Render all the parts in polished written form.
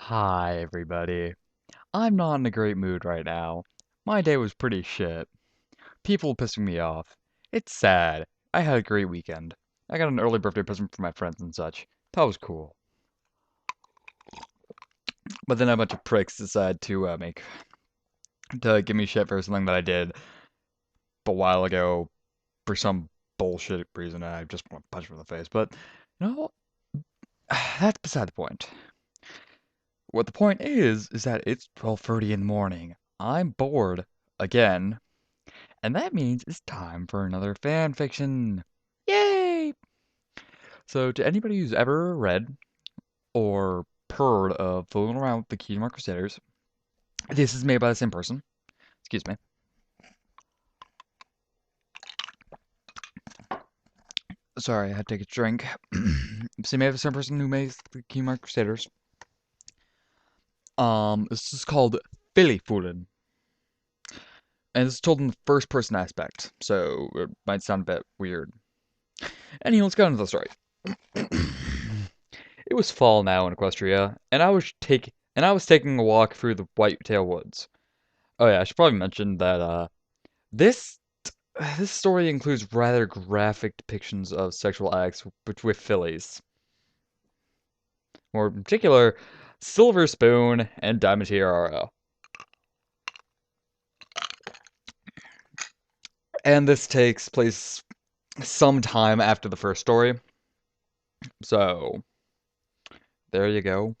Hi, everybody. I'm not in a great mood right now. My day was pretty shit. People pissing me off. It's sad. I had a great weekend. I got an early birthday present from my friends and such. That was cool. But then a bunch of pricks decided to give me shit for something that I did a while ago for some bullshit reason, and I just want to punch them in the face. But, you know, that's beside the point. What the point is that it's 12:30 in the morning. I'm bored again. And that means it's time for another fan fiction. Yay! So, to anybody who's ever read or heard of Fooling Around with the Kingdom Crusaders, this is made by the same person. Excuse me. Sorry, I had to take a drink. It's made by the same person who makes the Kingdom Crusaders. This is called Philly Fooling. And it's told in the first person aspect, so it might sound a bit weird. Anyway, let's get into the story. It was fall now in Equestria, and I was taking a walk through the Whitetail Woods. Oh yeah, I should probably mention that this this story includes rather graphic depictions of sexual acts with fillies. More in particular, Silver Spoon and Diamond Tiara. And this takes place some time after the first story. So, there you go.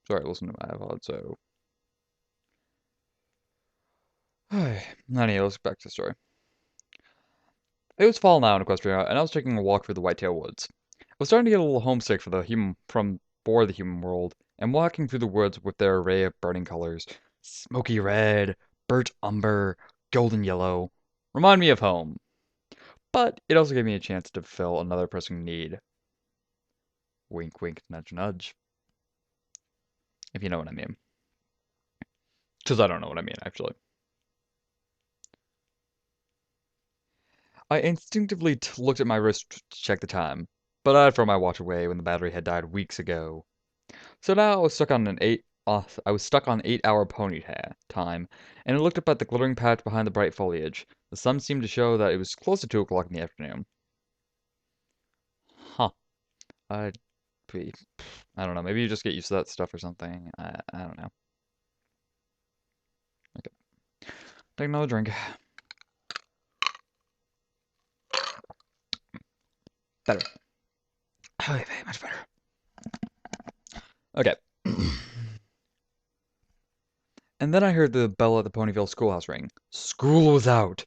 Sorry, listen to my iPod, so. Anyway, let's get back to the story. It was fall now in Equestria, and I was taking a walk through the Whitetail Woods. I was starting to get a little homesick for the human world, and walking through the woods with their array of burning colors, smoky red, burnt umber, golden yellow, remind me of home. But it also gave me a chance to fill another pressing need. Wink, wink, nudge, nudge. If you know what I mean. Because I don't know what I mean, actually. I instinctively looked at my wrist to check the time, but I'd thrown my watch away when the battery had died weeks ago. So now I was stuck on 8-hour pony time, and I looked up at the glittering patch behind the bright foliage. The sun seemed to show that it was close to 2 o'clock in the afternoon. Huh. I'd be... I don't know, maybe you just get used to that stuff or something. I don't know. Okay. Take another drink. Better. Oh, much better. Okay. And then I heard the bell at the Ponyville schoolhouse ring. School was out!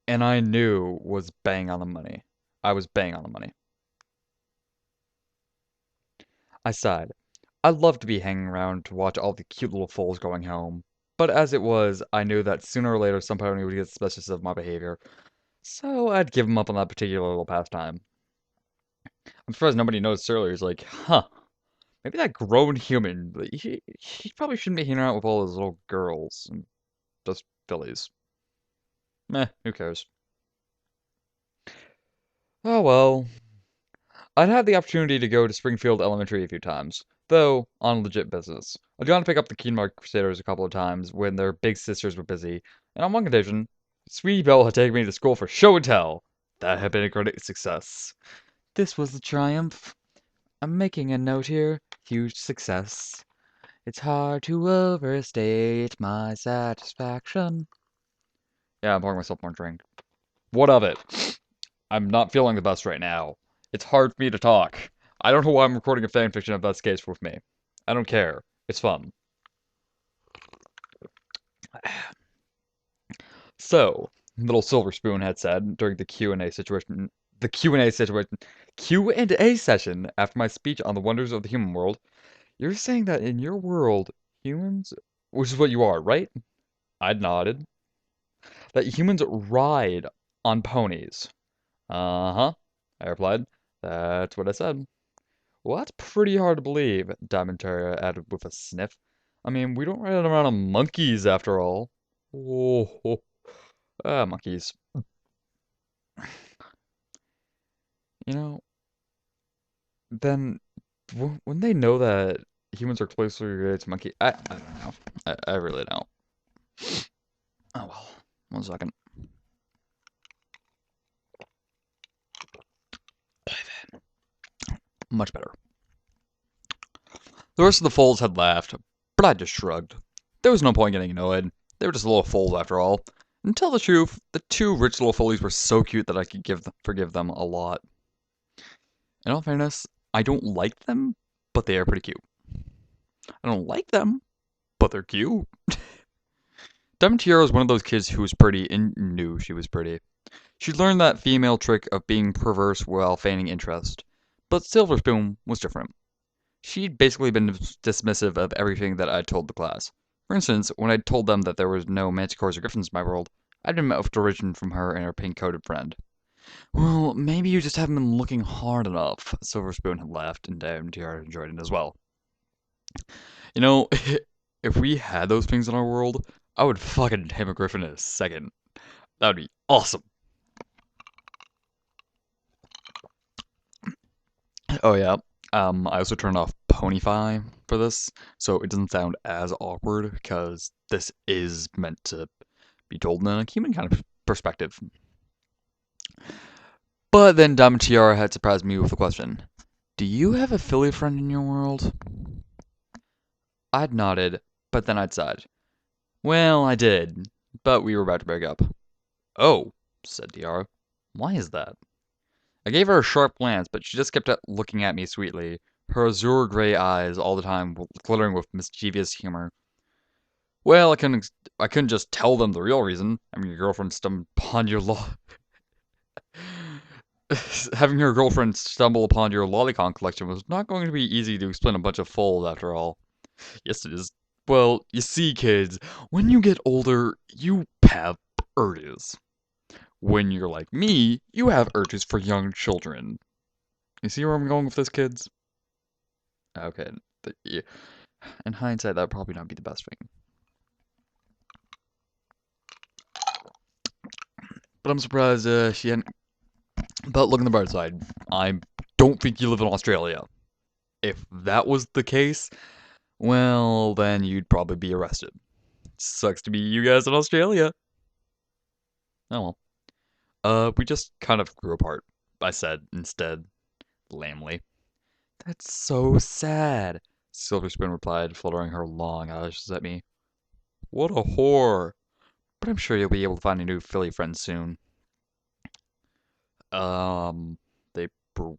And I knew was bang on the money. I was bang on the money. I sighed. I'd love to be hanging around to watch all the cute little foals going home. But as it was, I knew that sooner or later some pony would get suspicious of my behavior, so I'd give him up on that particular little pastime. I'm surprised nobody noticed earlier. He's like, huh, maybe that grown human, he probably shouldn't be hanging out with all those little girls and just fillies. Meh, who cares? Oh well. I'd had the opportunity to go to Springfield Elementary a few times, though on legit business. I'd gone to pick up the Keenmark Crusaders a couple of times when their big sisters were busy, and on one occasion, Sweetie Belle had taken me to school for show and tell. That had been a great success. This was the triumph. I'm making a note here. Huge success. It's hard to overstate my satisfaction. Yeah, I'm pouring myself more drink. What of it? I'm not feeling the best right now. It's hard for me to talk. I don't know why I'm recording a fanfiction if that's the case with me. I don't care. It's fun. So, little Silver Spoon had said during Q&A session after my speech on the wonders of the human world, you're saying that in your world, humans, which is what you are, right? I nodded. That humans ride on ponies. Uh-huh, I replied. That's what I said. Well, that's pretty hard to believe, Diamond Terrier added with a sniff. I mean, we don't ride around on monkeys after all. Oh, monkeys. You know, then when they know that humans are closely related to monkey, I don't know. I really don't. Oh well. 1 second. Much better. The rest of the foals had laughed, but I just shrugged. There was no point getting annoyed. They were just little foals after all. And to tell the truth, the two rich little foalies were so cute that I could forgive them a lot. In all fairness, I don't like them, but they are pretty cute. I don't like them, but they're cute. Dementiera was one of those kids who was pretty and knew she was pretty. She learned that female trick of being perverse while feigning interest. But Silverspoon was different. She'd basically been dismissive of everything that I'd told the class. For instance, when I'd told them that there was no manticores or griffins in my world, I'd been met with derision from her and her pink-coated friend. Well, maybe you just haven't been looking hard enough. Silverspoon had laughed, and Dementiera enjoyed it as well. You know, if we had those things in our world, I would fucking tame a griffin in a second. That would be awesome. Oh yeah. I also turned off Ponyfy for this, so it doesn't sound as awkward because this is meant to be told in a human kind of perspective. But then Diamond Tiara had surprised me with a question. Do you have a Philly friend in your world? I'd nodded, but then I'd sighed. Well, I did, but we were about to break up. Oh, said Tiara. Why is that? I gave her a sharp glance, but she just kept looking at me sweetly, her azure gray eyes all the time glittering with mischievous humor. Well, I couldn't just tell them the real reason. Having your girlfriend stumble upon your having your girlfriend stumble upon your lolicon collection was not going to be easy to explain a bunch of foals after all. Yes, it is. Well, you see, kids, when you get older, you have urges. When you're like me, you have urges for young children. You see where I'm going with this, kids? Okay. Yeah. In hindsight, that would probably not be the best thing. But I'm surprised she hadn't. But look on the bright side. I don't think you live in Australia. If that was the case, well, then you'd probably be arrested. Sucks to be you guys in Australia. Oh well. We just kind of grew apart, I said instead, lamely. That's so sad, Silverspoon replied, fluttering her long eyelashes at me. What a whore. But I'm sure you'll be able to find a new Philly friend soon. They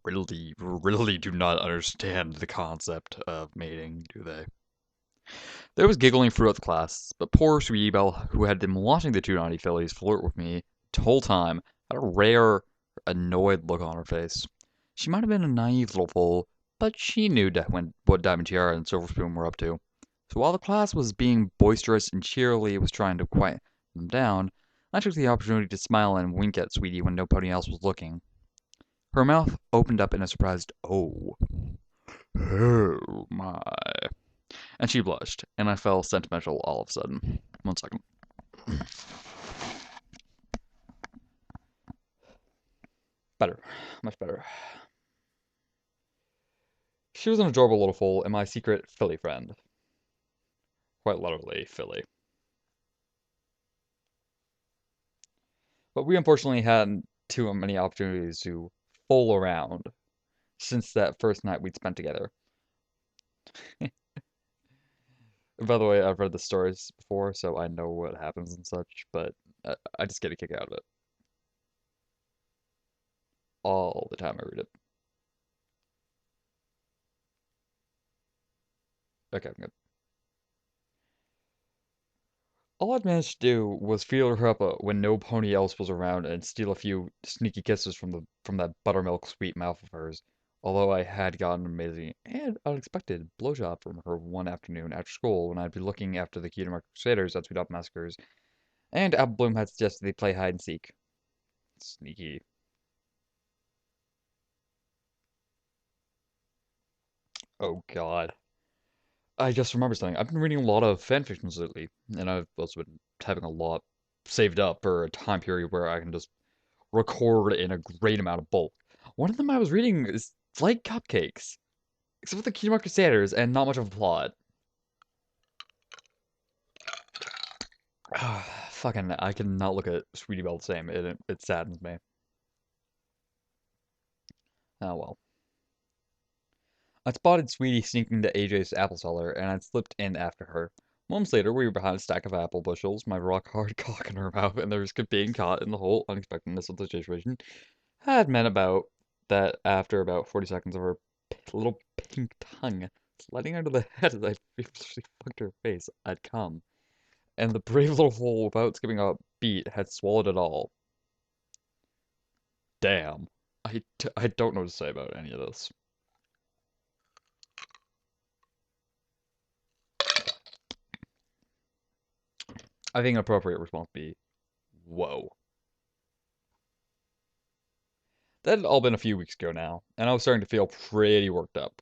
really do not understand the concept of mating, do they? There was giggling throughout the class, but poor Sweetie Belle, who had been watching the two naughty fillies flirt with me the whole time, had a rare, annoyed look on her face. She might have been a naive little fool, but she knew what Diamond Tiara and Silverspoon were up to. So while the class was being boisterous and cheerily was trying to quiet them down, I took the opportunity to smile and wink at Sweetie when nobody else was looking. Her mouth opened up in a surprised "oh." Oh my. And she blushed, and I felt sentimental all of a sudden. 1 second. Better. Much better. She was an adorable little foal and my secret Philly friend. Quite literally, Philly. But we unfortunately hadn't too many opportunities to fool around since that first night we'd spent together. By the way, I've read the stories before, so I know what happens and such, but I just get a kick out of it. All the time I read it. Okay, I'm good. All I'd managed to do was feel her up when no pony else was around and steal a few sneaky kisses from that buttermilk sweet mouth of hers. Although I had gotten an amazing and unexpected blowjob from her one afternoon after school when I'd be looking after the Kingdom Crusaders at Sweet Up Massacres, and Apple Bloom had suggested they play hide and seek. Sneaky. Oh God. I just remember something. I've been reading a lot of fan fictions lately, and I've also been having a lot saved up for a time period where I can just record in a great amount of bulk. One of them I was reading is like cupcakes. Except for the Kingdom Crusaders and not much of a plot. Fucking, I cannot look at Sweetie Belle the same. It saddens me. Oh well. I spotted Sweetie sneaking to AJ's apple cellar, and I slipped in after her. Moments later, we were behind a stack of apple bushels, my rock-hard cock in her mouth, and the risk of being caught in the whole unexpectedness of the situation had meant about that after about 40 seconds of her little pink tongue sliding under the head as I feverishly fucked her face, I'd come. And the brave little hole, without skipping a beat, had swallowed it all. Damn. I don't know what to say about any of this. I think an appropriate response would be, whoa. That had all been a few weeks ago now, and I was starting to feel pretty worked up.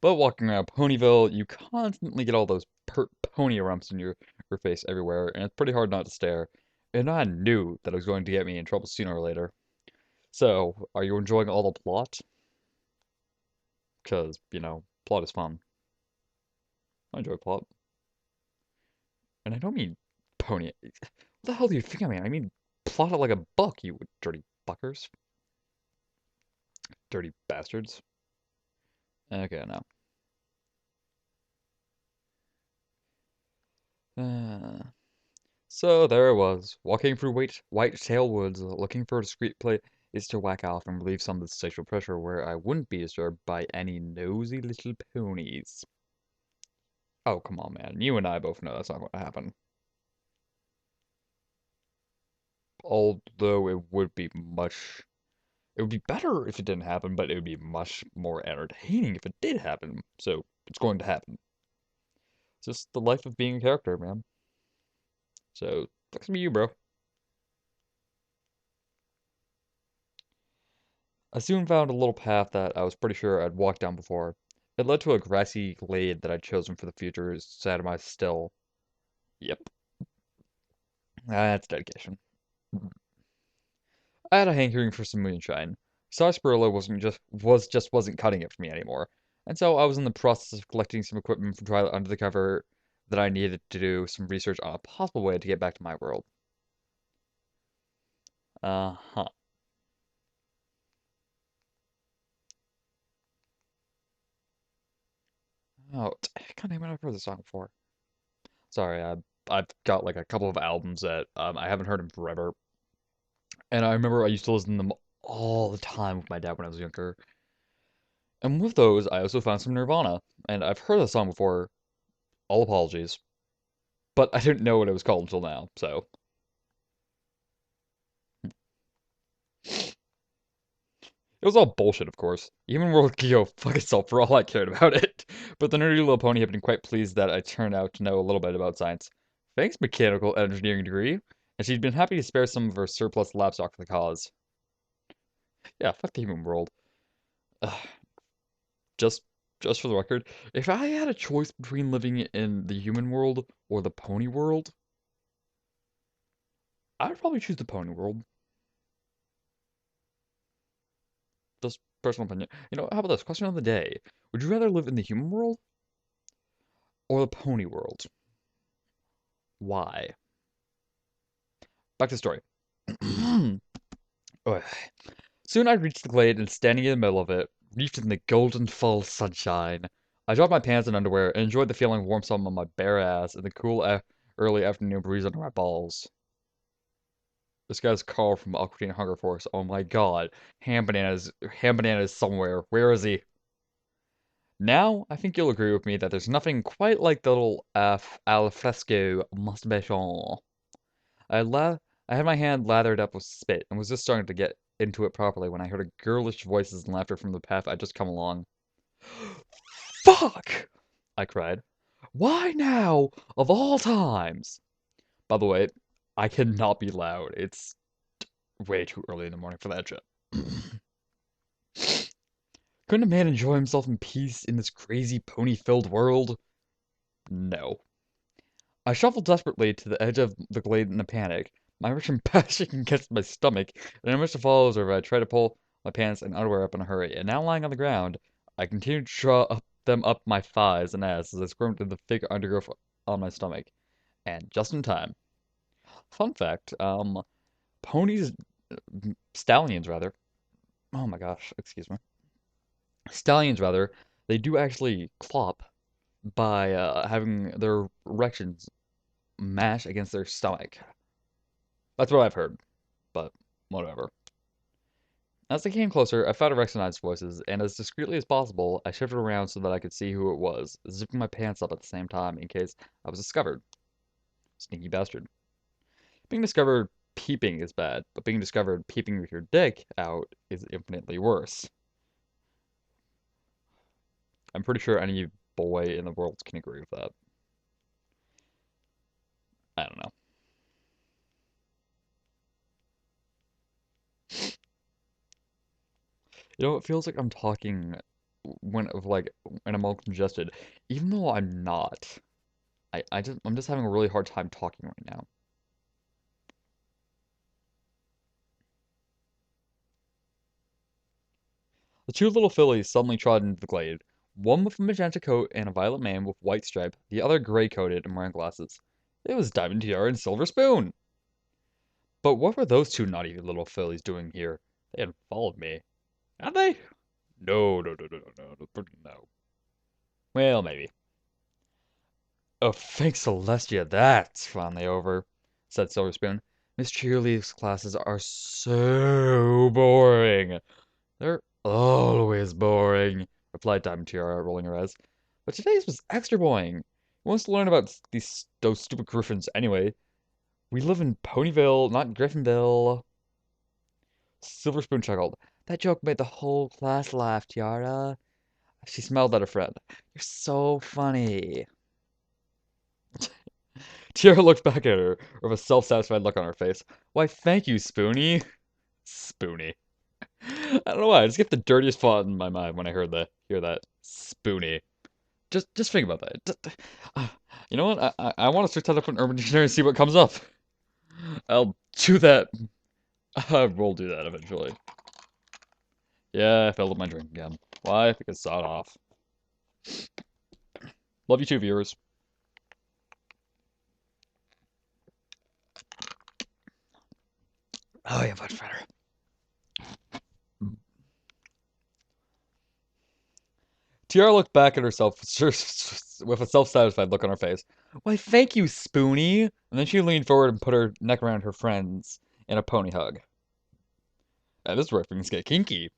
But walking around Ponyville, you constantly get all those pert pony rumps in your face everywhere, and it's pretty hard not to stare. And I knew that it was going to get me in trouble sooner or later. So, are you enjoying all the plot? Because, plot is fun. I enjoy plot. And I don't mean pony. What the hell do you think I mean? I mean plot it like a book, you dirty fuckers. Dirty bastards. Okay, now. So there I was, walking through Whitetail Woods, looking for a discreet place to whack off and relieve some of the sexual pressure where I wouldn't be disturbed by any nosy little ponies. Oh, come on, man. You and I both know that's not going to happen. Although it would be better if it didn't happen, but it would be much more entertaining if it did happen. So, it's going to happen. It's just the life of being a character, man. So, sucks to be you, bro. I soon found a little path that I was pretty sure I'd walked down before. It led to a grassy glade that I'd chosen for the future Sadamai still. Yep, that's dedication. I had a hankering for some moonshine. Sarsaparilla wasn't cutting it for me anymore, and so I was in the process of collecting some equipment from Twilight under the cover that I needed to do some research on a possible way to get back to my world. Uh-huh. Oh, God damn it, I've heard this song before. Sorry, I've got like a couple of albums that I haven't heard in forever. And I remember I used to listen to them all the time with my dad when I was younger. And with those, I also found some Nirvana. And I've heard the song before, all apologies. But I didn't know what it was called until now, so. It was all bullshit, of course. Even World could go fuck itself for all I cared about it. But the nerdy little pony had been quite pleased that I turned out to know a little bit about science. Thanks, mechanical engineering degree. And she'd been happy to spare some of her surplus lab stock for the cause. Yeah, fuck the human world. Ugh, just just for the record, if I had a choice between living in the human world or the pony world, I would probably choose the pony world. Just personal opinion. How about this? Question of the day. Would you rather live in the human world or the pony world? Why? Back to the story. Ugh. Soon I reached the glade and standing in the middle of it, reefed in the golden fall sunshine. I dropped my pants and underwear and enjoyed the feeling of warm sun on my bare ass and the cool early afternoon breeze under my balls. This guy's Carl from Aqua Teen Hunger Force. Oh my god. Ham Bananas somewhere. Where is he? Now, I think you'll agree with me that there's nothing quite like the little al fresco masturbation. I la I had my hand lathered up with spit and was just starting to get into it properly when I heard a girlish voices and laughter from the path I'd just come along. Fuck! I cried. Why now, of all times? By the way, I cannot be loud. It's way too early in the morning for that shit. Couldn't a man enjoy himself in peace in this crazy pony-filled world? No. I shuffled desperately to the edge of the glade in a panic, my erection bashing against my stomach, and I managed to follow as I tried to pull my pants and underwear up in a hurry, and now lying on the ground, I continued to draw them up my thighs and ass as I squirmed through the thick undergrowth on my stomach. And just in time. Fun fact, ponies, stallions rather. Oh my gosh, excuse me. Stallions rather, they do actually clop by having their erections mash against their stomach. That's what I've heard, but whatever. As they came closer, I found to recognize voices, and as discreetly as possible, I shifted around so that I could see who it was, zipping my pants up at the same time in case I was discovered. Sneaky bastard. Being discovered peeping is bad, but being discovered peeping with your dick out is infinitely worse. I'm pretty sure any boy in the world can agree with that. I don't know. You know, it feels like I'm talking when I'm all congested, even though I'm not. I'm just having a really hard time talking right now. The two little fillies suddenly trotted into the glade, one with a magenta coat and a violet mane with white stripe, the other gray-coated and wearing glasses. It was Diamond Tiara and Silver Spoon! But what were those two naughty little fillies doing here? They had followed me. Had they? No, no, no, no, no, no, no. Well, maybe. Oh, thanks, Celestia, that's finally over, said Silver Spoon. Miss Cheerleaf's classes are so boring. They're always boring, replied Diamond Tiara, rolling her eyes. But today's was extra boring. Who wants to learn about those stupid griffins anyway? We live in Ponyville, not Griffinville. Silver Spoon chuckled. That joke made the whole class laugh, Tiara. She smiled at her friend. You're so funny. Tiara looked back at her with a self-satisfied look on her face. Why, thank you, Spoonie. Spoonie. I don't know why. I just get the dirtiest thought in my mind when I hear that Spoonie. Just think about that. Uh, you know what? I want to search that up in Urban Dictionary and see what comes up. I'll do that. I will do that eventually. Yeah, I filled up my drink again. Why? Because sawed off. Love you too, viewers. Oh, yeah, much better. Tiara looked back at herself with a self-satisfied look on her face. Why, thank you, Spoonie. And then she leaned forward and put her neck around her friends in a pony hug. This is where things get kinky.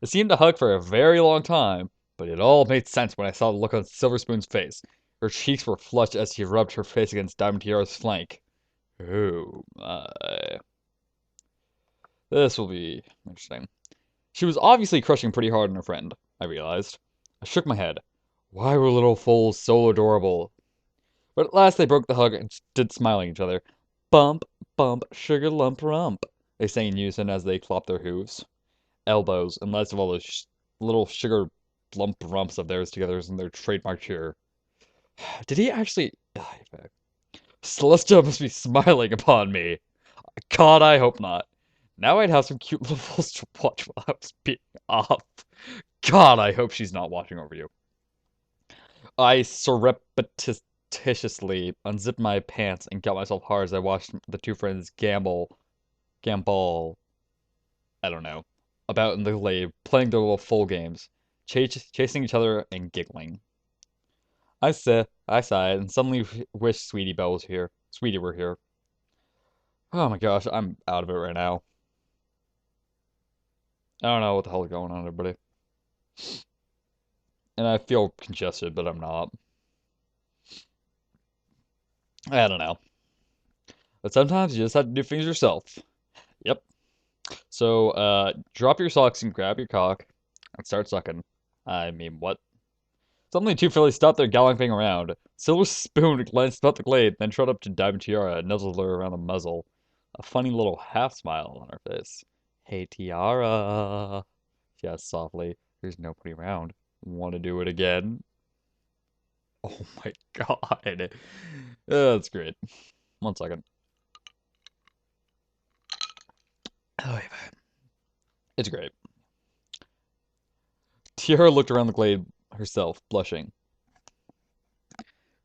They seemed to hug for a very long time, but it all made sense when I saw the look on Silver Spoon's face. Her cheeks were flushed as she rubbed her face against Diamond Tiara's flank. Oh my. This will be interesting. She was obviously crushing pretty hard on her friend, I realized. I shook my head. Why were little foals so adorable? But at last they broke the hug and stood smiling at each other. Bump, bump, sugar lump rump, they sang in unison as they clopped their hooves. Elbows, and last of all those little sugar lump rumps of theirs together in their trademark cheer. Did he actually... Celestia must be smiling upon me. God, I hope not. Now I'd have some cute little fools to watch while I was being off. God, I hope she's not watching over you. I surreptitiously unzipped my pants and got myself hard as I watched the two friends gambol, I don't know, about in the glade, playing their little full games, chasing each other and giggling. I sighed and suddenly wished Sweetie Belle was here. Sweetie were here. Oh my gosh, I'm out of it right now. I don't know what the hell is going on, everybody. And I feel congested, but I'm not. I don't know. But sometimes you just have to do things yourself. Yep. So, drop your socks and grab your cock and start sucking. I mean, what? Suddenly, two fillies stopped their galloping around. Silver Spoon glanced up the glade, then trotted up to Diamond Tiara and nuzzled her around the muzzle. A funny little half smile on her face. Hey, Tiara, she asked softly. There's nobody around. Want to do it again? Oh my god. That's great. 1 second. Oh, yeah. It's great. Tiara looked around the glade herself, blushing.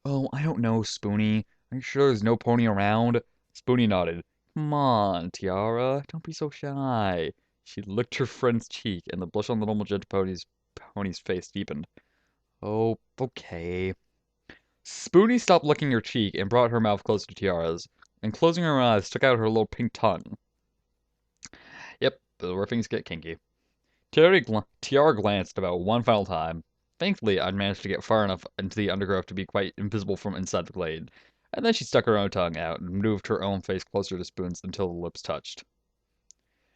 Oh, I don't know, Spoonie. Are you sure there's no pony around? Spoonie nodded. Come on, Tiara. Don't be so shy. She licked her friend's cheek, and the blush on the little magenta pony's face deepened. Oh, okay. Spoonie stopped licking her cheek and brought her mouth closer to Tiara's, and closing her eyes, stuck out her little pink tongue. Yep, where things get kinky. Tiara glanced about one final time. Thankfully, I'd managed to get far enough into the undergrowth to be quite invisible from inside the glade, and then she stuck her own tongue out and moved her own face closer to Spoon's until the lips touched.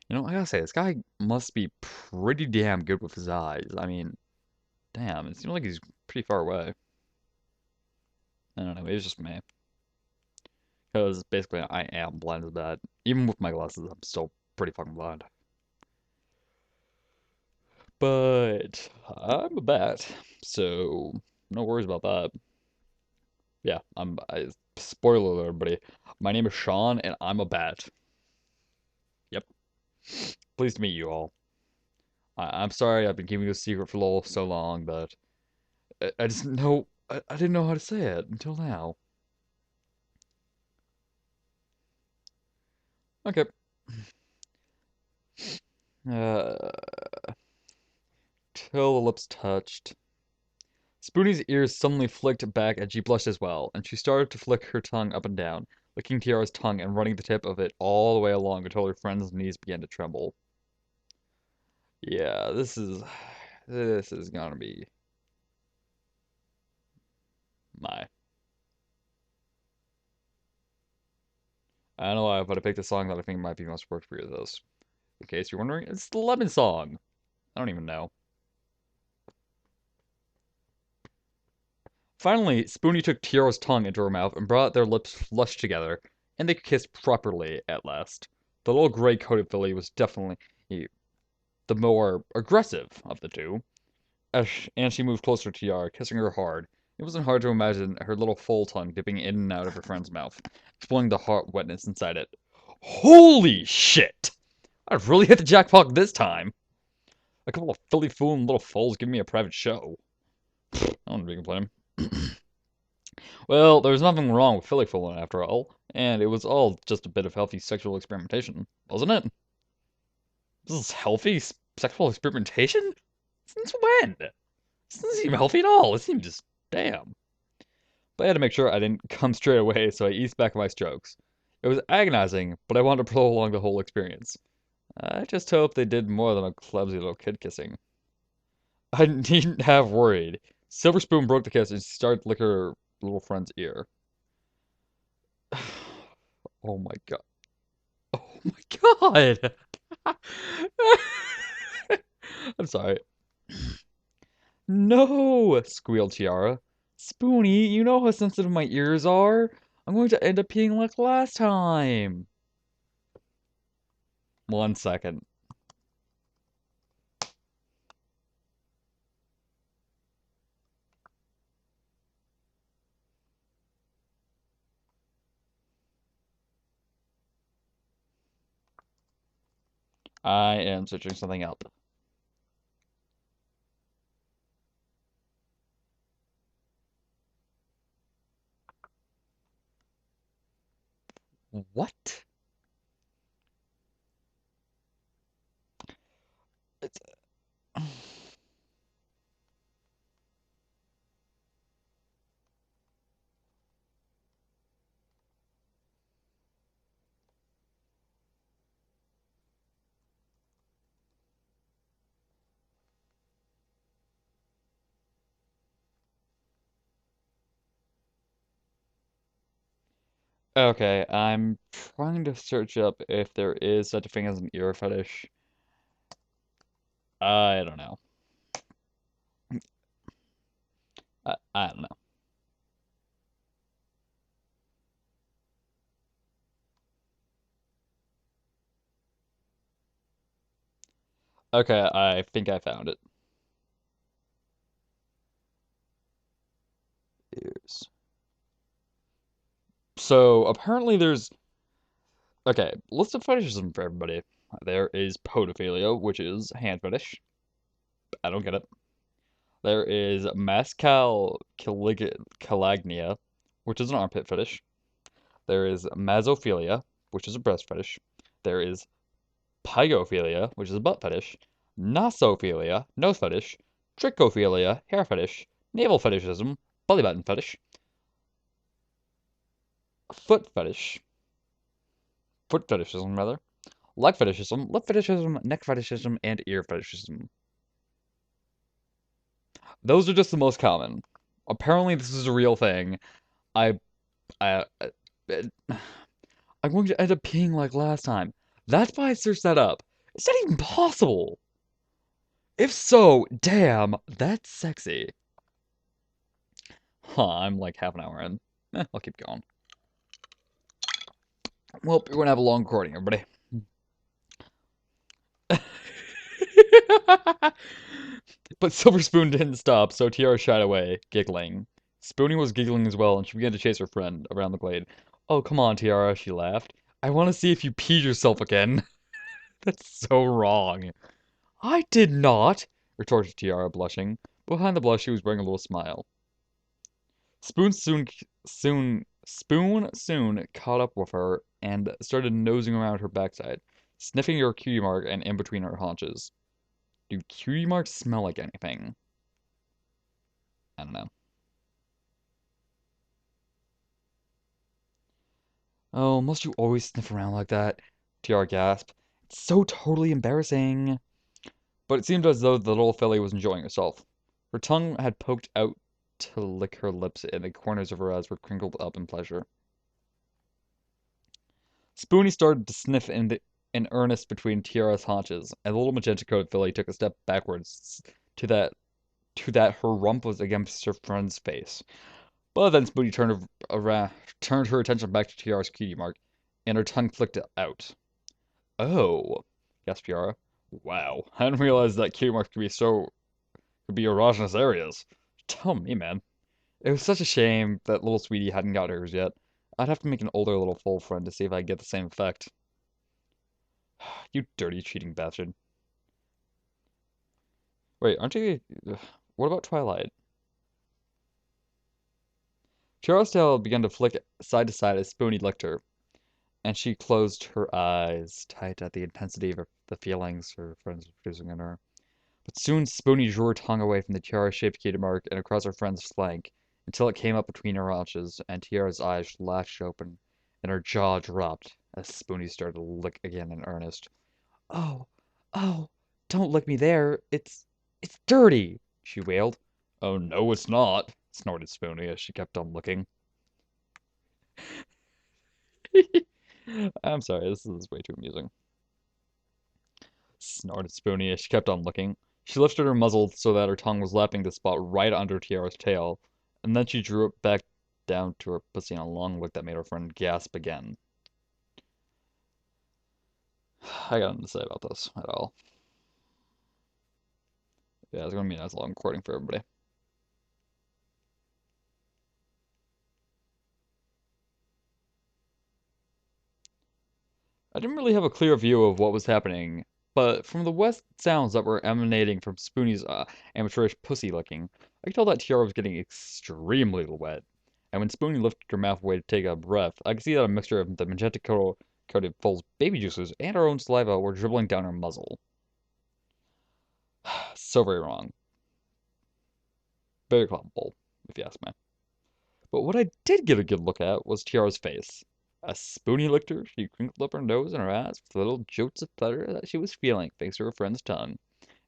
You know, I gotta say, this guy must be pretty damn good with his eyes. I mean, damn, it seems like he's pretty far away. I don't know, maybe it's just me. Because basically, I am blind as that. Even with my glasses, I'm still pretty fucking blind. But I'm a bat, so no worries about that. Yeah, spoiler alert, everybody. My name is Sean, and I'm a bat. Yep. Pleased to meet you all. I'm sorry I've been keeping this secret for so long, but I just know I didn't know how to say it until now. Okay. Uh, till the lips touched. Spoonie's ears suddenly flicked back and she blushed as well, and she started to flick her tongue up and down, licking Tiara's tongue and running the tip of it all the way along until her friend's knees began to tremble. Yeah, this is gonna be my. I don't know why, but I picked a song that I think might be most appropriate for this. In case you're wondering, it's the Lemon Song. I don't even know. Finally, Spoonie took Tiara's tongue into her mouth and brought their lips flush together, and they kissed properly at last. The little gray-coated filly was definitely the more aggressive of the two, and she moved closer to Tiara, kissing her hard. It wasn't hard to imagine her little full tongue dipping in and out of her friend's mouth, exploring the hot wetness inside it. Holy shit! I've really hit the jackpot this time. A couple of filly fooling little foals giving me a private show. I don't be complaining. Well, there was nothing wrong with filly fooling after all, and it was all just a bit of healthy sexual experimentation, wasn't it? This is healthy sexual experimentation? Since when? This doesn't seem healthy at all. It seems just damn. But I had to make sure I didn't come straight away, so I eased back my strokes. It was agonizing, but I wanted to prolong the whole experience. I just hope they did more than a clumsy little kid kissing. I needn't have worried. Silver Spoon broke the kiss and started to lick her little friend's ear. Oh my god. Oh my god! I'm sorry. No! Squealed Tiara. Spoonie, you know how sensitive my ears are. I'm going to end up peeing like last time. 1 second. I am searching something up. What? It's... Okay, I'm trying to search up if there is such a thing as an ear fetish. I don't know. I don't know. Okay, I think I found it. Ears. So apparently there's okay, list of fetishism for everybody. There is podophilia, which is hand fetish. I don't get it. There is Mascal Calagnia, which is an armpit fetish. There is Masophilia, which is a breast fetish. There is Pygophilia, which is a butt fetish. Nosophilia, nose fetish. Trichophilia, hair fetish. Navel fetishism, belly button fetish. Foot fetish, foot fetishism rather. Leg fetishism, lip fetishism, neck fetishism, and ear fetishism. Those are just the most common. Apparently, this is a real thing. I, I, I'm going to end up peeing like last time. That's why I searched that up. Is that even possible? If so, damn, that's sexy. Huh, I'm like half an hour in. I'll keep going. Well, we're gonna have a long recording, everybody. But Silver Spoon didn't stop, so Tiara shied away, giggling. Spoonie was giggling as well, and she began to chase her friend around the glade. Oh, come on, Tiara, she laughed. I want to see if you peed yourself again. That's so wrong. I did not, retorted Tiara, blushing. Behind the blush, she was wearing a little smile. Spoon soon caught up with her and started nosing around her backside, sniffing her cutie mark and in between her haunches. Do cutie marks smell like anything? I don't know. Oh, must you always sniff around like that? Tiara gasped. It's so totally embarrassing. But it seemed as though the little filly was enjoying herself. Her tongue had poked out to lick her lips, and the corners of her eyes were crinkled up in pleasure. Spoonie started to sniff in earnest between Tiara's haunches, and the little magenta-coated filly took a step backwards to that her rump was against her friend's face. But then Spoonie turned her attention back to Tiara's cutie mark, and her tongue flicked out. Oh, gasped Tiara. Wow, I didn't realize that cutie marks could be erogenous areas. Tell me, man. It was such a shame that little sweetie hadn't got hers yet. I'd have to make an older little full friend to see if I get the same effect. You dirty cheating bastard. Wait, aren't you... What about Twilight? Tiara's tail began to flick side to side as Spoonie licked her, and she closed her eyes tight at the intensity of the feelings her friends were producing in her. But soon Spoonie drew her tongue away from the tiara-shaped cutie mark and across her friend's flank until it came up between her haunches, and Tiara's eyes latched open, and her jaw dropped as Spoonie started to lick again in earnest. Oh, oh, don't lick me there. It's dirty, she wailed. Oh, no, it's not, snorted Spoonie as she kept on licking. I'm sorry, this is way too amusing. Snorted Spoonie as she kept on licking. She lifted her muzzle so that her tongue was lapping the spot right under Tiara's tail, and then she drew it back down to her pussy in a long lick that made her friend gasp again. I got nothing to say about this at all. Yeah, it's gonna be a nice long recording for everybody. I didn't really have a clear view of what was happening, but from the west sounds that were emanating from Spoonie's amateurish pussy licking, I could tell that Tiara was getting extremely wet. And when Spoonie lifted her mouth away to take a breath, I could see that a mixture of the magenta-coated foal's baby juices and her own saliva were dribbling down her muzzle. So very wrong. Very culpable, if you ask me. But what I did get a good look at was Tiara's face. As Spoonie licked her, she crinkled up her nose and her eyes with little jolts of pleasure that she was feeling thanks to her friend's tongue.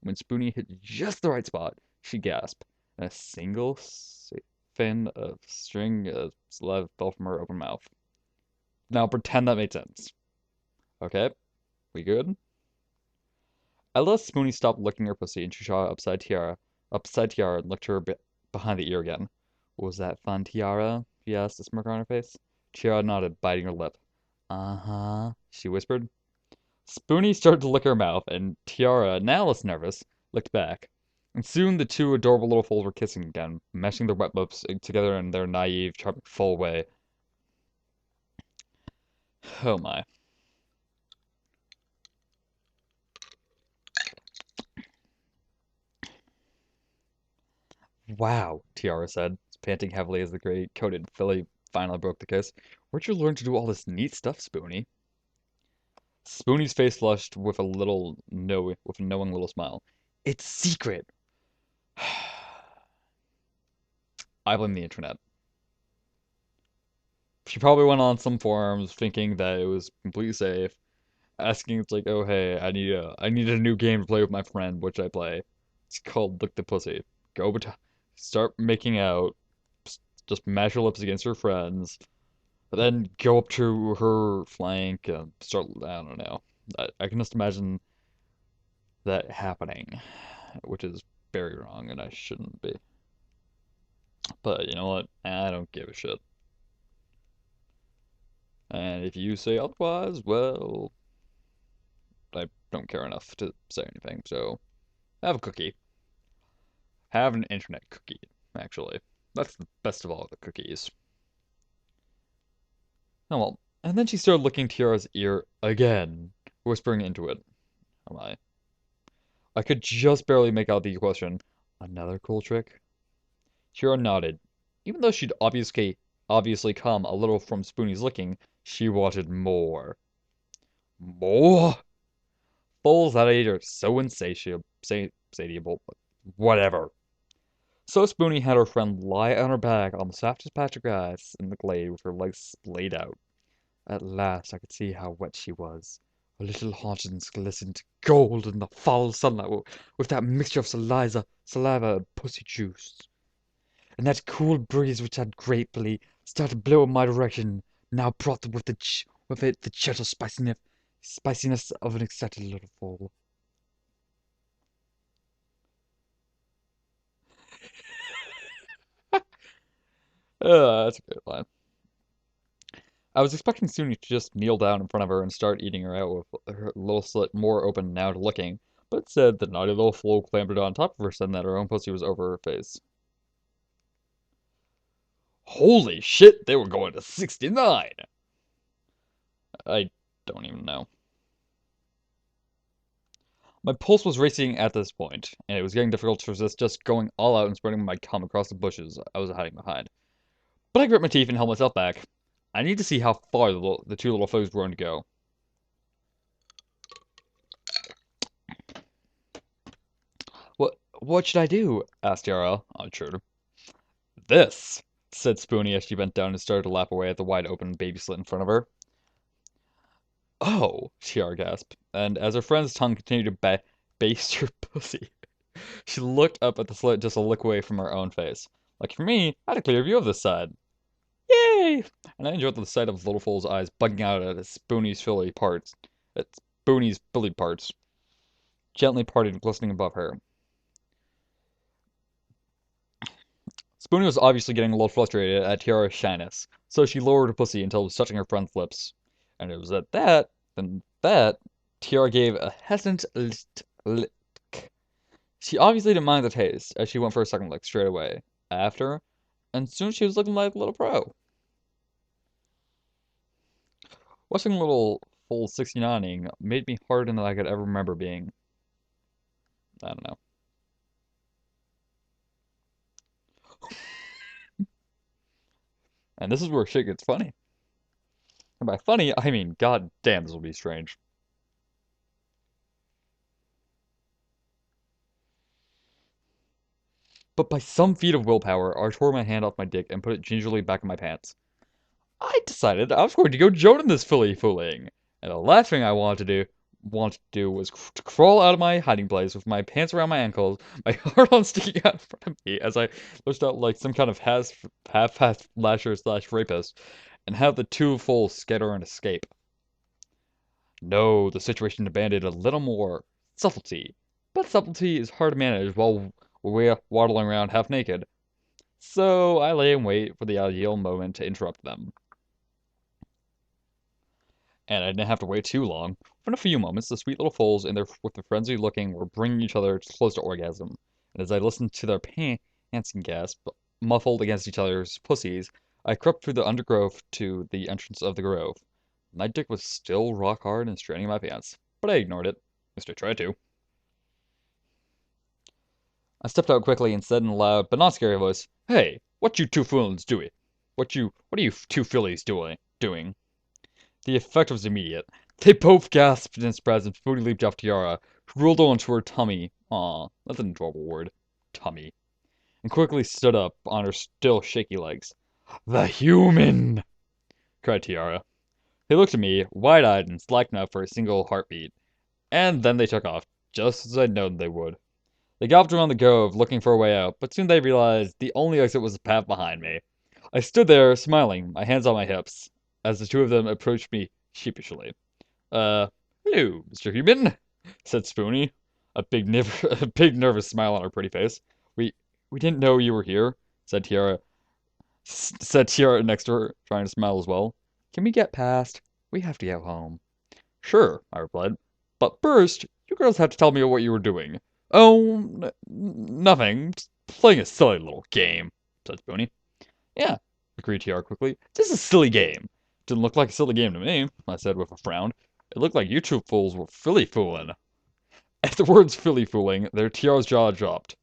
When Spoonie hit just the right spot, she gasped, and a single fin of string of saliva fell from her open mouth. Now pretend that made sense. Okay? We good? I let Spoonie stop licking her pussy and she shot upside Tiara and looked her a bit behind the ear again. Was that fun, Tiara? She asked, a smirk on her face. Tiara nodded, biting her lip. Uh-huh, she whispered. Spoonie started to lick her mouth, and Tiara, now less nervous, licked back. And soon the two adorable little foals were kissing again, meshing their wet lips together in their naive, charming, full way. Oh my. Wow, Tiara said, panting heavily as the gray-coated filly finally broke the kiss. Where'd you learn to do all this neat stuff, Spoonie? Spoonie's face flushed with a little no with a knowing little smile. It's secret. I blame the internet. She probably went on some forums thinking that it was completely safe, asking it's like, oh hey, I need a new game to play with my friend, which I play. It's called Lick the Pussy. Go start making out, just mash your lips against her friends, then go up to her flank and start. I don't know. I can just imagine that happening, which is very wrong, and I shouldn't be. But you know what? I don't give a shit. And if you say otherwise, well, I don't care enough to say anything. So have a cookie. Have an internet cookie, actually. That's the best of all the cookies. Oh well. And then she started licking Tiara's ear again, whispering into it. Oh my. I could just barely make out the question. Another cool trick? Tiara nodded. Even though she'd obviously come a little from Spoonie's licking, she wanted more. More? Foals that age are so insatiable. Whatever. So Spoonie had her friend lie on her back on the softest patch of grass in the glade with her legs splayed out. At last I could see how wet she was. Her little haunches glistened gold in the foul sunlight with that mixture of saliva, and pussy juice. And that cool breeze which had gratefully started to blow in my direction now brought with it the gentle spiciness of an excited little foal. That's a great line. I was expecting Suni to just kneel down in front of her and start eating her out with her little slit more open now to looking, but instead the naughty little fool clambered on top of her, saying that her own pussy was over her face. Holy shit, they were going to 69! I don't even know. My pulse was racing at this point, and it was getting difficult to resist just going all out and spreading my cum across the bushes I was hiding behind. But I grit my teeth and held myself back. I need to see how far the two little foes were going to go. What should I do? Asked Yara, unsure. This, said Spoonie as she bent down and started to lap away at the wide open baby slit in front of her. Oh, Tiara gasped, and as her friend's tongue continued to baste her pussy, she looked up at the slit just a lick away from her own face. Like for me, I had a clear view of this side. Yay! And I enjoyed the sight of Little Fool's eyes bugging out at Spoonie's filly parts, gently parted and glistening above her. Spoonie was obviously getting a little frustrated at Tiara's shyness, so she lowered her pussy until it was touching her friend's lips. And it was at that, Tiara gave a hesitant lick. She obviously didn't mind the taste, as she went for a second lick straight away. After, and soon she was looking like a little pro. Watching little full 69ing made me harder than I could ever remember being. I don't know. And this is where shit gets funny. And by funny, I mean, god damn, this will be strange. But by some feat of willpower, I tore my hand off my dick and put it gingerly back in my pants. I decided I was going to go join this filly fooling, and the last thing I wanted to do was to crawl out of my hiding place with my pants around my ankles, my hard on sticking out in front of me as I lurched out like some kind of half-assed slasher slash rapist, and have the two fools scatter and escape. No, the situation demanded a little more subtlety, but subtlety is hard to manage while we're waddling around half naked. So I lay in wait for the ideal moment to interrupt them. And I didn't have to wait too long. For a few moments, the sweet little foals with their frenzied looking were bringing each other close to orgasm. And as I listened to their pants and gasp, muffled against each other's pussies, I crept through the undergrowth to the entrance of the grove. My dick was still rock hard and straining my pants, but I ignored it. At least I tried to. I stepped out quickly and said in a loud but not scary voice, "Hey, what you two fools doing? What are you two fillies doing?" The effect was immediate. They both gasped in surprise and Spoody leaped off Tiara, who rolled onto her tummy. Aw, that's an adorable word. Tummy. And quickly stood up on her still shaky legs. "The human!" cried Tiara. They looked at me, wide-eyed and slack enough for a single heartbeat, and then they took off, just as I'd known they would. They galloped around the Gove, looking for a way out, but soon they realized the only exit was the path behind me. I stood there, smiling, my hands on my hips, as the two of them approached me sheepishly. Uh, hello, Mr. Human, said Spoony, a big nervous smile on her pretty face. We we didn't know you were here, said Tiara next to her, trying to smile as well. Can we get past? We have to get home. Sure, I replied. But first, you girls have to tell me what you were doing. Oh, nothing. Just playing a silly little game, said Spoony. Yeah, agreed Tiara quickly. Just a silly game. Didn't look like a silly game to me, I said with a frown. It looked like you two fools were filly fooling. At the words filly fooling, their Tiara's jaw dropped.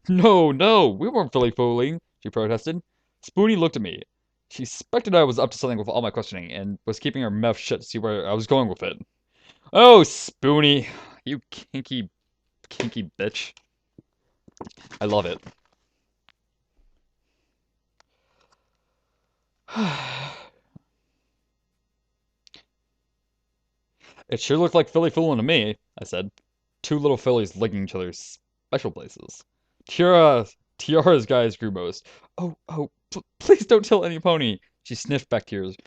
No, no, we weren't filly fooling, she protested. Spoony looked at me. She suspected I was up to something with all my questioning and was keeping her mouth shut to see where I was going with it. Oh, Spoony, you kinky bitch. I love it. It sure looked like filly fooling to me, I said. Two little fillies licking each other's special places. Tiara's guys grew most. Oh, please don't tell any pony. She sniffed back tears.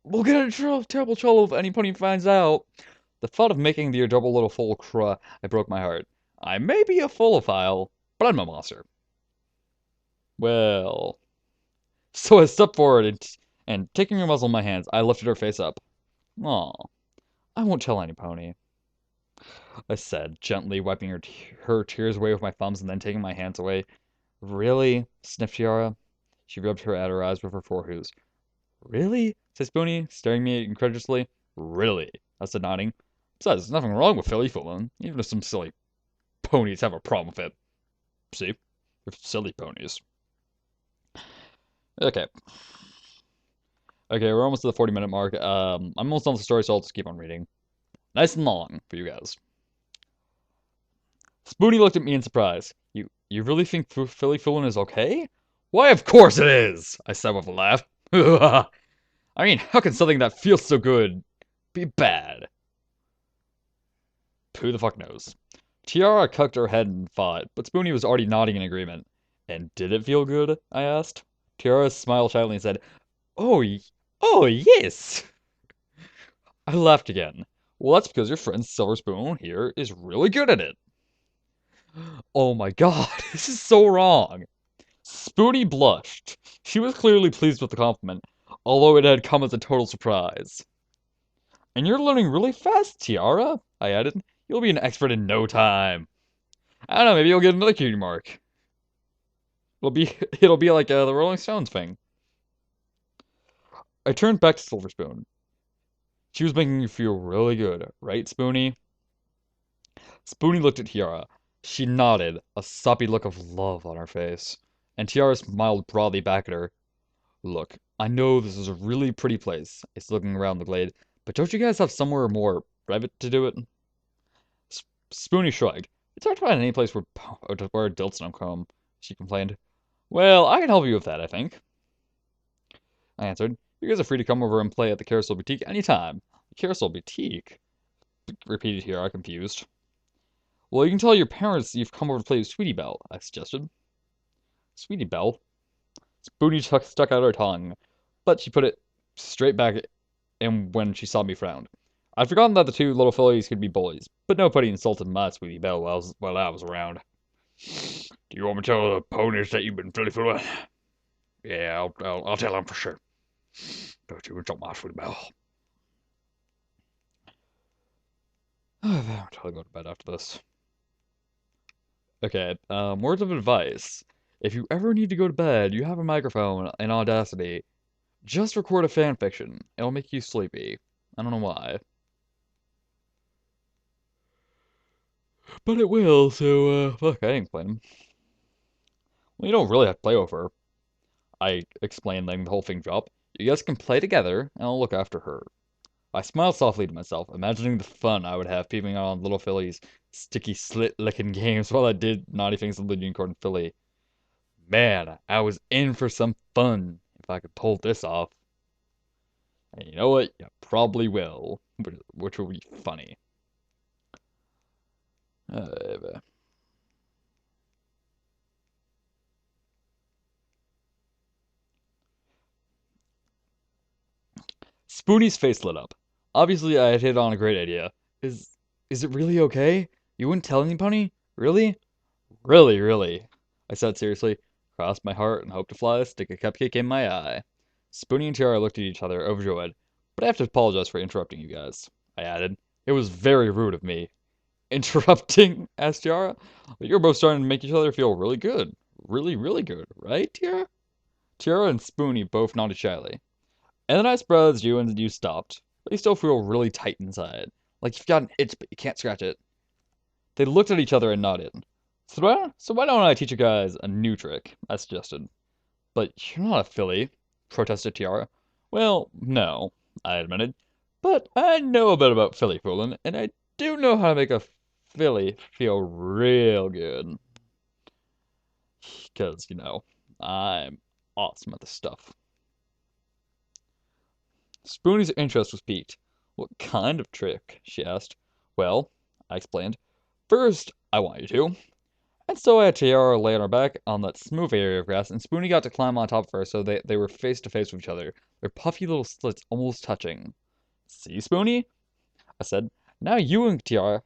We'll get in terrible trouble if any pony finds out. The thought of making the adorable little foal cry, I broke my heart. I may be a folophile, but I'm a monster. Well, so I stepped forward and taking her muzzle in my hands, I lifted her face up. Aw, I won't tell any pony, I said, gently wiping her tears away with my thumbs and then taking my hands away. Really? Sniffed Tiara. She rubbed her at her eyes with her forehooves. Really? Said Spoony, staring at me incredulously. Really? I said, nodding. Besides, there's nothing wrong with filly fooling, even if some silly ponies have a problem with it. See? They're silly ponies. Okay. Okay, we're almost to the 40-minute mark. I'm almost done with the story, so I'll just keep on reading. Nice and long for you guys. Spoony looked at me in surprise. You really think filly fooling is okay? Why, of course it is, I said with a laugh. I mean, how can something that feels so good be bad? Who the fuck knows? Tiara cocked her head and thought, but Spoony was already nodding in agreement. And did it feel good? I asked. Tiara smiled shyly and said, Oh, oh yes. I laughed again. Well, that's because your friend Silver Spoon here is really good at it. Oh my god, this is so wrong. Spoony blushed. She was clearly pleased with the compliment, although it had come as a total surprise. And you're learning really fast, Tiara, I added. You'll be an expert in no time. I don't know, maybe you'll get another cutie mark. It'll be like the Rolling Stones thing. I turned back to Silver Spoon. She was making you feel really good, right, Spoony? Spoony looked at Tiara. She nodded, a soppy look of love on her face. And Tiara smiled broadly back at her. Look, I know this is a really pretty place. It's looking around the glade, but don't you guys have somewhere more private to do it? Spoony shrugged. It's hard to find any place where adults don't come, she complained. Well, I can help you with that, I think, I answered. You guys are free to come over and play at the Carousel Boutique anytime. The Carousel Boutique? Repeated Tiara, confused. Well, you can tell your parents you've come over to play with Sweetie Belle, I suggested. Sweetie Belle? Spoony stuck out her tongue, but she put it straight back and when she saw me frowned. I'd forgotten that the two little fillies could be bullies, but nobody insulted my Sweetie Belle while I was around. Do you want me to tell the ponies that you've been filly fooling? Yeah, I'll tell them for sure. Don't you insult my Sweetie Belle. Until I go to bed after this. Okay, words of advice. If you ever need to go to bed, you have a microphone and Audacity. Just record a fan fiction. It'll make you sleepy. I don't know why. But it will, so, fuck, I ain't playing them. Well, you don't really have to play with her, I explained, letting the whole thing drop. You guys can play together, and I'll look after her. I smiled softly to myself, imagining the fun I would have peeping on little Philly's sticky slit-licking games while I did naughty things to the unicorn Philly. Man, I was in for some fun if I could pull this off. And you know what? You probably will, which will be funny. Uh, Spoonie's face lit up. Obviously, I had hit on a great idea. Is is it really okay? You wouldn't tell anybody? Really? Really, really? I said seriously, crossed my heart and hoped to fly, stick a cupcake in my eye. Spoonie and Tiara looked at each other, overjoyed. But I have to apologize for interrupting you guys, I added. It was very rude of me. Interrupting? Asked Tiara. You're both starting to make each other feel really good. Really, really good, right, Tiara? Tiara and Spoonie both nodded shyly. And then I spread you and you stopped. But you still feel really tight inside. Like you've got an itch, but you can't scratch it. They looked at each other and nodded. So why don't I teach you guys a new trick? I suggested. But you're not a filly, protested Tiara. Well, no, I admitted. But I know a bit about filly fooling, and I do know how to make a filly feel real good. Because, I'm awesome at this stuff. Spoonie's interest was piqued. What kind of trick? She asked. Well, I explained. First, I want you to. And so I had Tiara lay on her back on that smooth area of grass, and Spoonie got to climb on top of her so they were face to face with each other, their puffy little slits almost touching. See, Spoonie? I said. Now you and Tiara,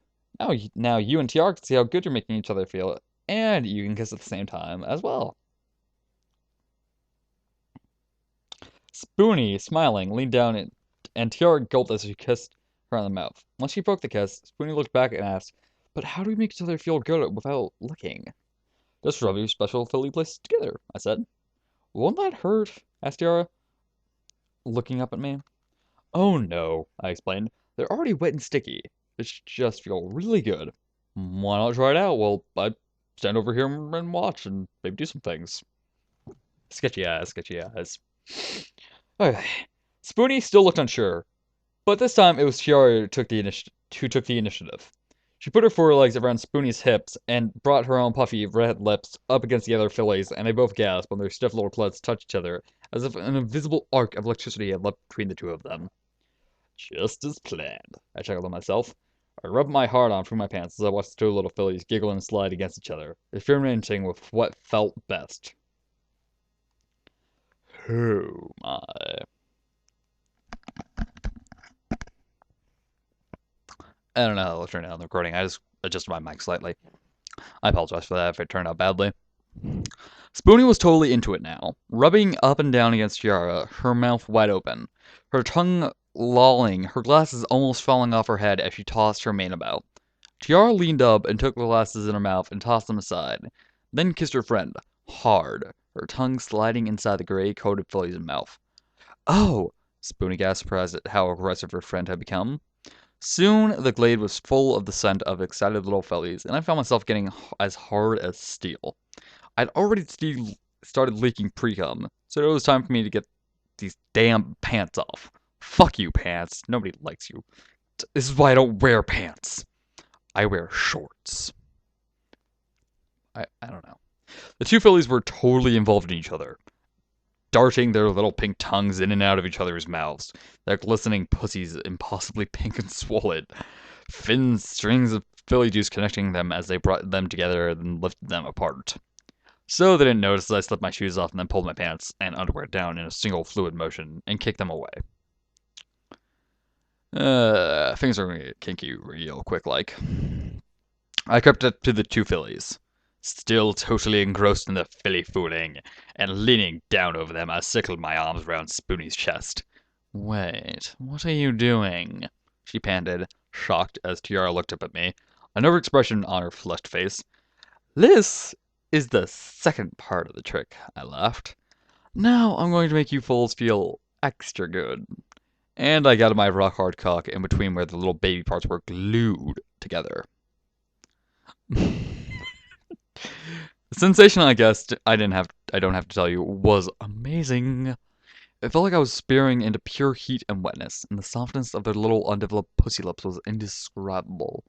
now you and Tiara can see how good you're making each other feel, and you can kiss at the same time as well. Spoonie, smiling, leaned down and Tiara gulped as she kissed her on the mouth. Once she broke the kiss, Spoonie looked back and asked, "But how do we make each other feel good without licking?" "Just rub your special Philly places together," I said. "Won't that hurt?" asked Tiara, looking up at me. "Oh no," I explained. "They're already wet and sticky. It should just feel really good. Why not try it out? Well, I stand over here and watch and maybe do some things." Sketchy eyes, sketchy eyes. Okay. Spoonie still looked unsure, but this time it was Tiara who took the initiative. She put her forelegs around Spoonie's hips and brought her own puffy red lips up against the other fillies, and they both gasped when their stiff little claws touched each other, as if an invisible arc of electricity had leapt between the two of them. Just as planned, I chuckled to myself. I rubbed my heart on through my pants as I watched the two little fillies giggle and slide against each other, experimenting with what felt best. Oh my. I don't know how it'll turn out in the recording. I just adjusted my mic slightly. I apologize for that if it turned out badly. Spoonie was totally into it now, rubbing up and down against Tiara, her mouth wide open, her tongue lolling, her glasses almost falling off her head as she tossed her mane about. Tiara leaned up and took the glasses in her mouth and tossed them aside, then kissed her friend, hard, her tongue sliding inside the gray-coated filly's mouth. "Oh!" Spoonie gasped, surprised at how aggressive her friend had become. Soon the glade was full of the scent of excited little fillies, and I found myself getting as hard as steel. I'd already started leaking pre-cum, so it was time for me to get these damn pants off. Fuck you, pants. Nobody likes you. This is why I don't wear pants. I wear shorts. I don't know. The two fillies were totally involved in each other, darting their little pink tongues in and out of each other's mouths, their glistening pussies impossibly pink and swollen, thin strings of filly juice connecting them as they brought them together and lifted them apart. So they didn't notice as I slipped my shoes off and then pulled my pants and underwear down in a single fluid motion and kicked them away. Things are gonna get kinky real quick like. I crept up to the two fillies, still totally engrossed in the filly fooling, and leaning down over them, I circled my arms around Spoonie's chest. "Wait, what are you doing?" she panted, shocked as Tiara looked up at me, a nervous expression on her flushed face. "This is the second part of the trick," I laughed. "Now I'm going to make you fools feel extra good." And I got my rock hard cock in between where the little baby parts were glued together. The sensation, I guess, I don't have to tell you, was amazing. It felt like I was spearing into pure heat and wetness, and the softness of their little undeveloped pussy lips was indescribable.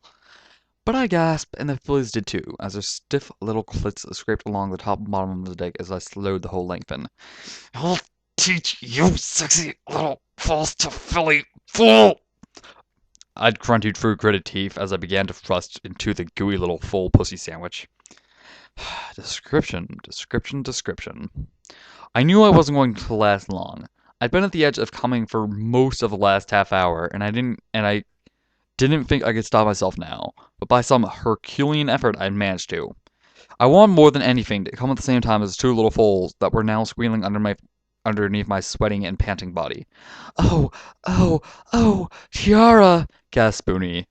But I gasped, and the fillies did too, as their stiff little clits scraped along the top and bottom of the dick as I slowed the whole length in. I'll teach you, sexy little false to filly fool! I'd grunted through gritted teeth as I began to thrust into the gooey little full pussy sandwich. Description, description, description. I knew I wasn't going to last long. I'd been at the edge of coming for most of the last half hour, and I didn't think I could stop myself now. But by some Herculean effort, I'd managed to. I wanted more than anything to come at the same time as two little foals that were now squealing underneath my sweating and panting body. Oh, oh, oh, Tiara! Gasped Spoonie,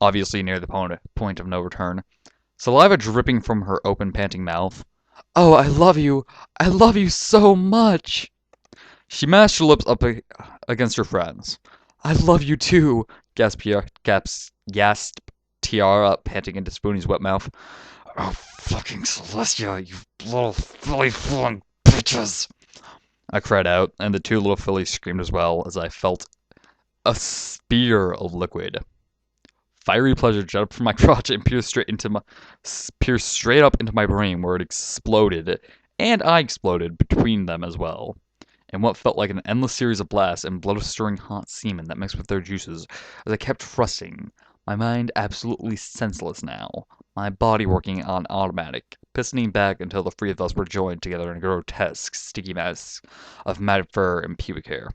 obviously near the point of no return, saliva dripping from her open, panting mouth. Oh, I love you so much! She mashed her lips up against her friends. I love you too, gasped Tiara, panting into Spoonie's wet mouth. Oh, fucking Celestia, you little filly fooling bitches! I cried out, and the two little fillies screamed as well as I felt a spear of liquid. Fiery pleasure jet up from my crotch and pierced straight up into my brain, where it exploded, and I exploded between them as well. And what felt like an endless series of blasts and blood-stirring hot semen that mixed with their juices as I kept thrusting, my mind absolutely senseless now, my body working on automatic, pistoning back until the three of us were joined together in a grotesque, sticky mess of matted fur and pubic hair.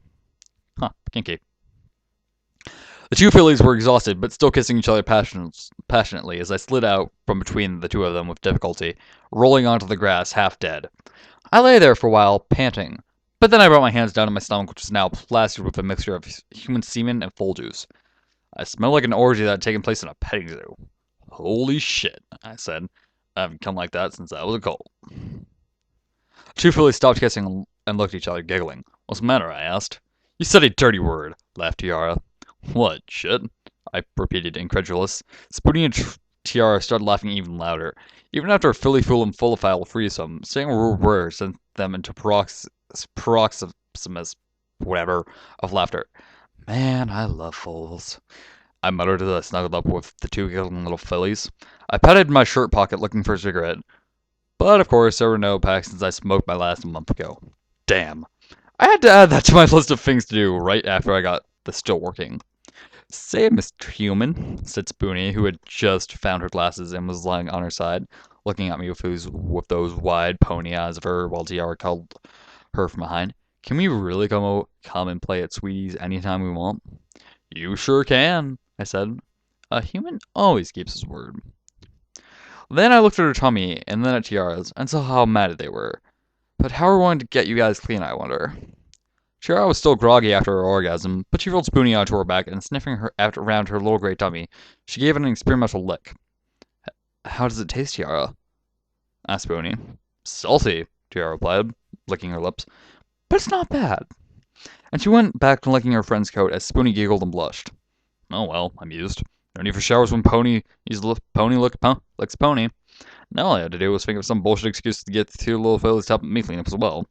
Huh, kinky. The two fillies were exhausted, but still kissing each other passionately as I slid out from between the two of them with difficulty, rolling onto the grass half dead. I lay there for a while, panting, but then I brought my hands down to my stomach, which was now plastered with a mixture of human semen and foal juice. I smelled like an orgy that had taken place in a petting zoo. Holy shit, I said. I haven't come like that since I was a colt. Two fillies stopped kissing and looked at each other, giggling. What's the matter? I asked. You said a dirty word, laughed Tiara. What, shit? I repeated, incredulous. Spoonie and Tiara started laughing even louder. Even after a filly fool and full-of-foul threesome, saying a rude word sent them into paroxysms, whatever, of laughter. Man, I love foals. I muttered as I snuggled up with the two giggling little fillies. I patted my shirt pocket looking for a cigarette. But of course, there were no packs since I smoked my last a month ago. Damn. I had to add that to my list of things to do right after I got this still working. Say, Mr. Human, said Spoonie, who had just found her glasses and was lying on her side, looking at me with those wide pony eyes of her while Tiara called her from behind. Can we really come and play at Sweetie's anytime we want? You sure can, I said. A human always keeps his word. Then I looked at her tummy, and then at Tiara's, and saw how matted they were. But how are we going to get you guys clean, I wonder? Tiara was still groggy after her orgasm, but she rolled Spoonie onto her back, and sniffing her around her little grey tummy, she gave it an experimental lick. How does it taste, Tiara? Asked Spoonie. Salty, Tiara replied, licking her lips. But it's not bad. And she went back to licking her friend's coat as Spoonie giggled and blushed. Oh well, I mused. No need for showers when pony licks pony. Now all I had to do was think of some bullshit excuse to get the two little fellas to help me clean up as well.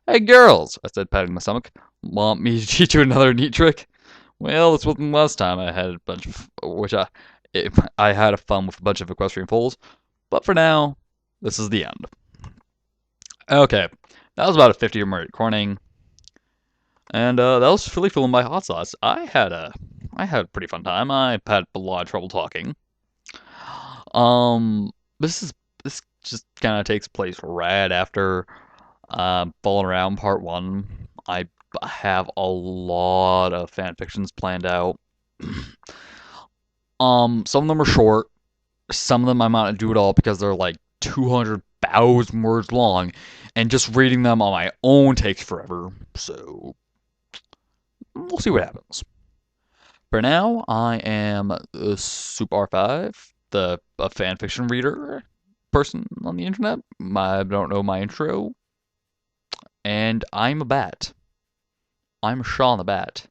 Hey girls, I said, patting my stomach. Want me to teach you another neat trick? Well, this wasn't the last time I had a bunch of, I had a fun with a bunch of equestrian foals. But for now, this is the end. Okay, that was about a 50-minute recording. And that was Philly filmed by Hot Sauce. I had a pretty fun time. I had a lot of trouble talking. This just kind of takes place right after Foaling Around Part 1. I have a lot of fan fictions planned out. Some of them are short. Some of them I might not do at all because they're like 200,000 words long, and just reading them on my own takes forever. So we'll see what happens. For now, I am Soup R5, a fanfiction reader person on the internet. I don't know my intro. And I'm a bat. I'm Shaw the Bat.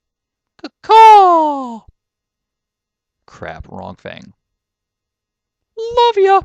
Caw! Crap, wrong thing. Love ya!